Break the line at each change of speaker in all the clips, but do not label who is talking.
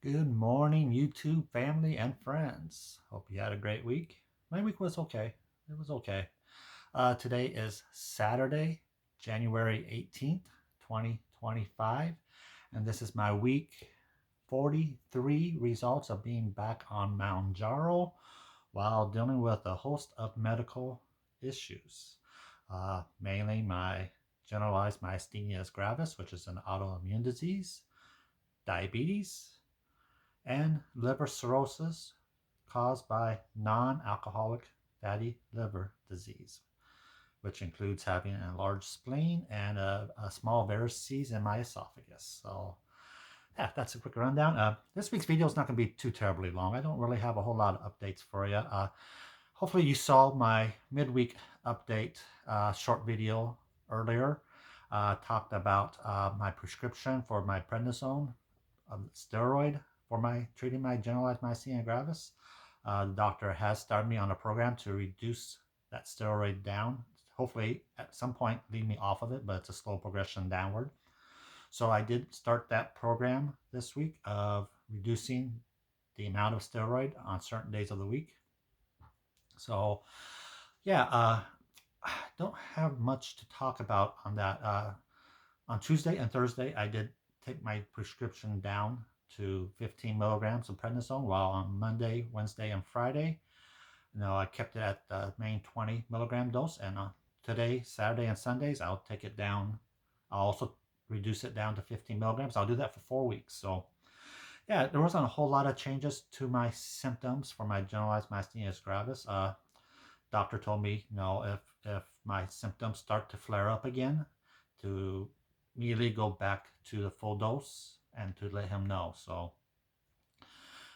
Good morning, YouTube family and friends. Hope you had a great week. My week was okay. It was okay. Today is Saturday, January 18th, 2025, and this is my week 43 results of being back on Mounjaro while dealing with a host of medical issues. Mainly my generalized myasthenia gravis, which is an autoimmune disease, diabetes, and liver cirrhosis caused by non-alcoholic fatty liver disease, which includes having an enlarged spleen and a small varices in my esophagus. So yeah, that's a quick rundown. This week's video is not going to be too terribly long. I don't really have a whole lot of updates for you. Hopefully you saw my midweek update short video earlier. Talked about my prescription for my prednisone, steroid for my treating my generalized myasthenia gravis. The doctor has started me on a program to reduce that steroid down. Hopefully, at some point, lead me off of it, but it's a slow progression downward. So I did start that program this week of reducing the amount of steroid on certain days of the week. So, yeah, I don't have much to talk about on that. On Tuesday and Thursday, I did take my prescription down to 15 milligrams of prednisone, while on Monday, Wednesday, and Friday, I kept it at the main 20 milligram dose. And today, Saturday, and Sundays, I'll take it down. I'll also reduce it down to 15 milligrams. I'll do that for 4 weeks. So, yeah, there wasn't a whole lot of changes to my symptoms for my generalized myasthenia gravis. Doctor told me, if my symptoms start to flare up again, to immediately go back to the full dose and to let him know. So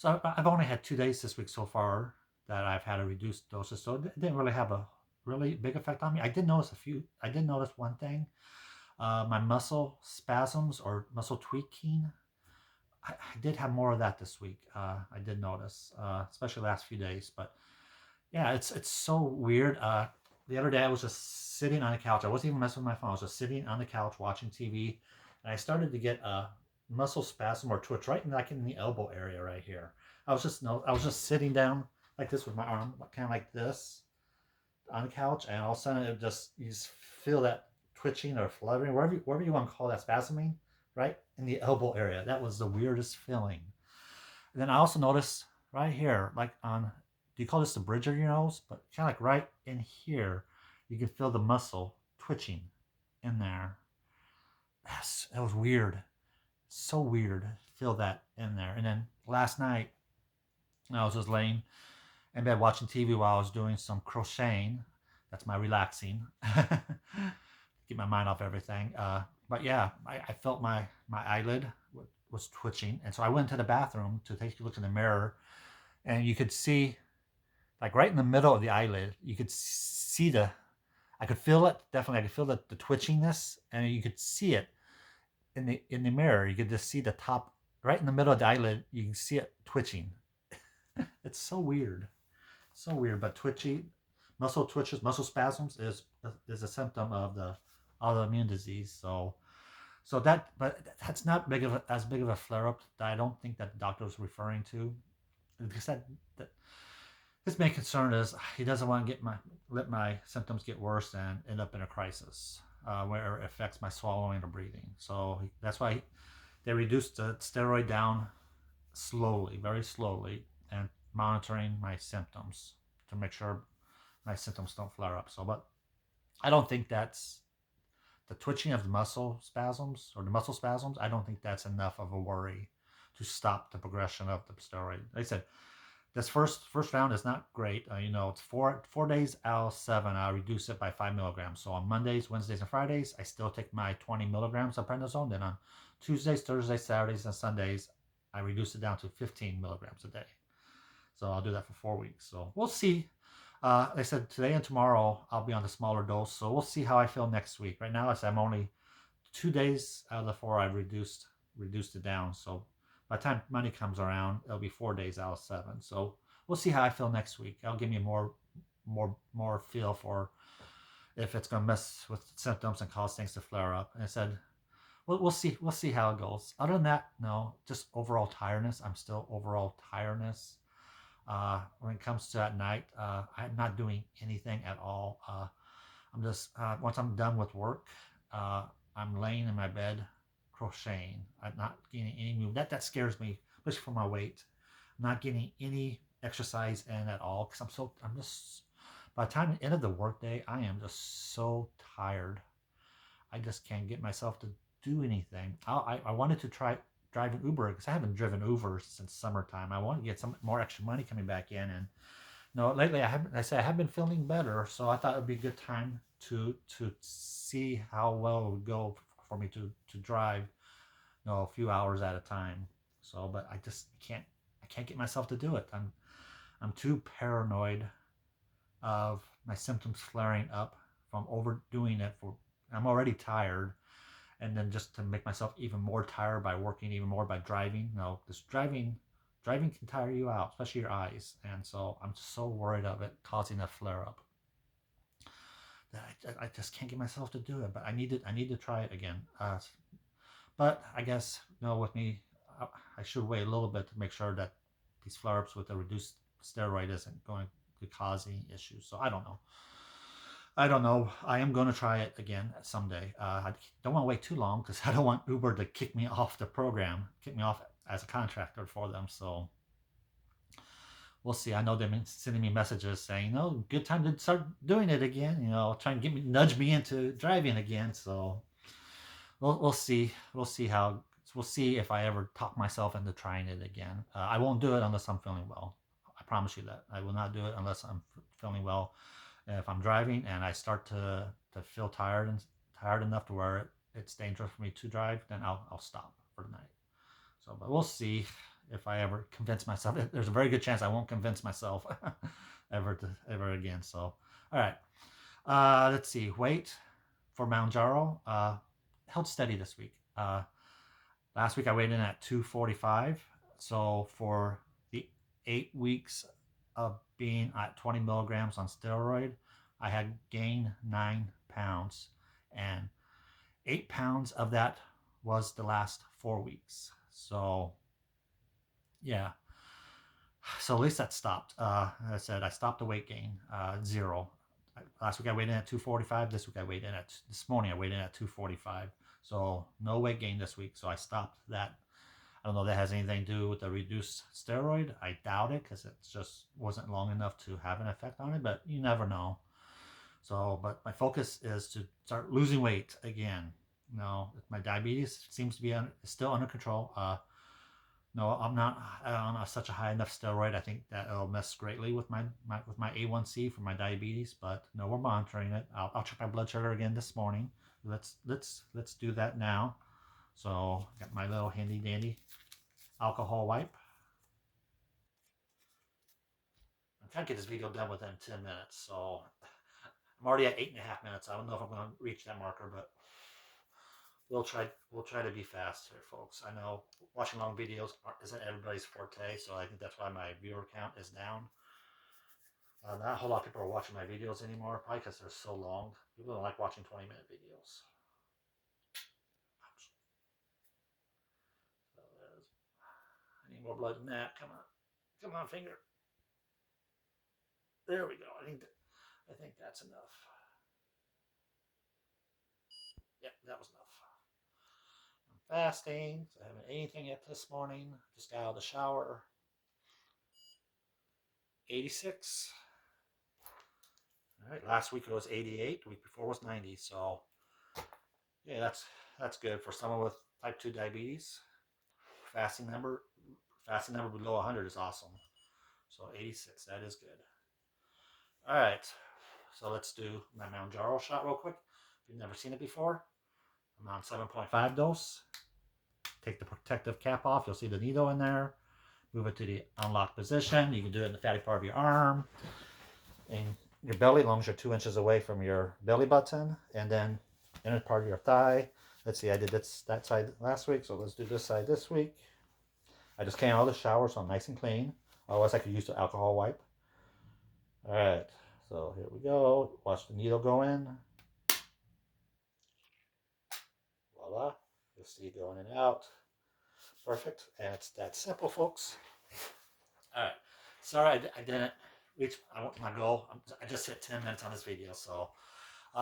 I've only had 2 days this week so far that I've had a reduced doses, so it didn't really have a really big effect on me. I did notice one thing. My muscle spasms or muscle tweaking. I did have more of that this week. I did notice, especially the last few days. But yeah, it's so weird. The other day I was just sitting on the couch. I wasn't even messing with my phone. I was just sitting on the couch watching TV, and I started to get a muscle spasm or twitch right in the elbow area right here. I was just sitting down like this with my arm kind of like this on the couch, and all of a sudden you just feel that twitching or fluttering, wherever you want to call that, spasming, right in the elbow area. That was the weirdest feeling. And then I also noticed right here, like on, do you call this the bridge of your nose? But kind of like right in here, you can feel the muscle twitching in there. Yes, that was weird. So weird. Feel that in there. And then last night, I was just laying in bed watching TV while I was doing some crocheting. That's my relaxing. Keep my mind off everything. But yeah, I felt my eyelid was twitching. And so I went to the bathroom to take a look in the mirror, and you could see, like right in the middle of the eyelid, you could see I could feel it, definitely. I could feel the twitchiness, and you could see it in the mirror. You could just see the top, right in the middle of the eyelid, you can see it twitching. It's so weird. So weird, but twitchy, muscle twitches, muscle spasms is a symptom of the autoimmune disease. But that's not as big of a flare up that I don't think that the doctor was referring to. Because that his main concern is he doesn't want to let my symptoms get worse and end up in a crisis where it affects my swallowing or breathing. So that's why they reduced the steroid down slowly, very slowly, and monitoring my symptoms to make sure my symptoms don't flare up. So, but I don't think that's the twitching of the muscle spasms or the muscle spasms. I don't think that's enough of a worry to stop the progression of the steroid. Like I said, this first round is not great. It's 4 days out of 7. I reduce it by 5 milligrams. So on Mondays, Wednesdays, and Fridays, I still take my 20 milligrams of prednisone. Then on Tuesdays, Thursdays, Saturdays, and Sundays, I reduce it down to 15 milligrams a day. So I'll do that for 4 weeks. So we'll see. Like I said, today and tomorrow I'll be on the smaller dose. So we'll see how I feel next week. Right now, I'm only 2 days out of the 4 I've reduced it down. So by the time money comes around, it'll be 4 days out of 7. So we'll see how I feel next week. I'll give me more feel for if it's going to mess with symptoms and cause things to flare up. And I said, we'll see. We'll see how it goes. Other than that, no, just overall tiredness. I'm still overall tiredness. When it comes to at night, I'm not doing anything at all. I'm just once I'm done with work, uh, I'm laying in my bed crocheting. I'm not getting any move. That scares me, especially for my weight. I'm not getting any exercise in at all because I'm just by the time the end of the workday, I am just so tired. I just can't get myself to do anything. I wanted to try driving Uber because I haven't driven Uber since summertime. I want to get some more extra money coming back in, and no, lately I haven't. I say I have been feeling better, so I thought it would be a good time to see how well it would go for me to drive, a few hours at a time. So, but I just can't. I can't get myself to do it. I'm too paranoid of my symptoms flaring up from overdoing it. I'm already tired, and then just to make myself even more tired by working even more by driving. No, this driving can tire you out, especially your eyes. And so I'm so worried of it causing a flare up that I just can't get myself to do it. But I need to try it again. But I guess with me, I should wait a little bit to make sure that these flare ups with the reduced steroid isn't going to cause any issues. So I don't know. I don't know. I am going to try it again someday. I don't want to wait too long because I don't want Uber to kick me off the program, kick me off as a contractor for them. So we'll see. I know they've been sending me messages saying, "No, good time to start doing it again." Trying to nudge me into driving again. So we'll see. We'll see if I ever talk myself into trying it again. I won't do it unless I'm feeling well. I promise you that I will not do it unless I'm feeling well. If I'm driving and I start to feel tired and tired enough to where it's dangerous for me to drive, then I'll stop for the night. So, but we'll see if I ever convince myself. There's a very good chance I won't convince myself ever again. So, all right. Let's see. Weight for Mounjaro held steady this week. Last week I weighed in at 245. So for the 8 weeks of being at 20 milligrams on steroid, I had gained 9 pounds, and 8 pounds of that was the last 4 weeks. So yeah, so at least that stopped. As I said, I stopped the weight gain, zero. Last week I weighed in at 245. This morning I weighed in at 245. So no weight gain this week. So I stopped that. I don't know if that has anything to do with the reduced steroid. I doubt it because it just wasn't long enough to have an effect on it, but you never know. So, but my focus is to start losing weight again. My diabetes seems to be still under control. No, I'm not on such a high enough steroid. I think that it'll mess greatly with my A1C for my diabetes. But no, we're monitoring it. I'll check my blood sugar again this morning. Let's do that now. So I got my little handy dandy alcohol wipe. I'm trying to get this video done within 10 minutes. So I'm already at 8.5 minutes. I don't know if I'm going to reach that marker, but we'll try to be fast here, folks. I know watching long videos isn't everybody's forte, so I think that's why my viewer count is down. Not a whole lot of people are watching my videos anymore, probably because they're so long. People don't like watching 20-minute videos. Ouch. So I need more blood than that. Come on, finger. There we go. I think that's enough. Yep, that was enough. I'm fasting. So I haven't ate anything yet this morning. Just got out of the shower. 86. All right. Last week it was 88. The week before was 90. So yeah, that's good for someone with type 2 diabetes. Fasting number fasting number below 100 is awesome. So 86. That is good. All right. So let's do my Mounjaro shot real quick. If you've never seen it before, I'm on 7.5 dose. Take the protective cap off. You'll see the needle in there. Move it to the unlocked position. You can do it in the fatty part of your arm, in your belly, as long as you're 2 inches away from your belly button, and then inner part of your thigh. Let's see, I did that side last week, so let's do this side this week. I just came out of the shower, so I'm nice and clean. Otherwise, I could use the alcohol wipe. All right, so here we go. Watch the needle go in. Voila. You'll see going in and out. Perfect. And it's that simple, folks. All right. Sorry, I didn't reach my goal. I just hit 10 minutes on this video. So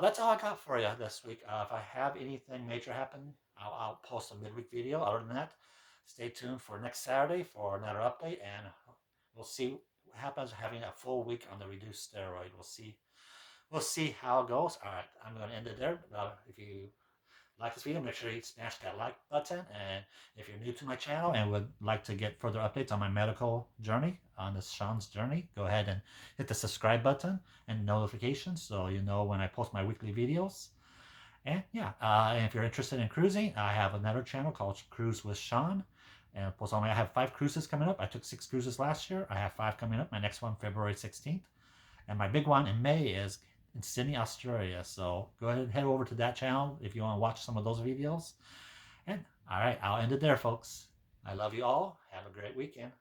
that's all I got for you this week. If I have anything major happen, I'll post a midweek video. Other than that, stay tuned for next Saturday for another update. And we'll see what happens having a full week on the reduced steroid. We'll see how it goes. All right. I'm going to end it there. If you like this video, make sure you smash that like button. And if you're new to my channel and would like to get further updates on my medical journey, on this Sean's journey, go ahead and hit the subscribe button and notifications so you know when I post my weekly videos. And yeah, and if you're interested in cruising, I have another channel called Cruise with Sean. And I have 5 cruises coming up. I took 6 cruises last year. I have 5 coming up. My next one, February 16th. And my big one in May is in Sydney, Australia. So go ahead and head over to that channel if you want to watch some of those videos. And all right, I'll end it there, folks. I love you all. Have a great weekend.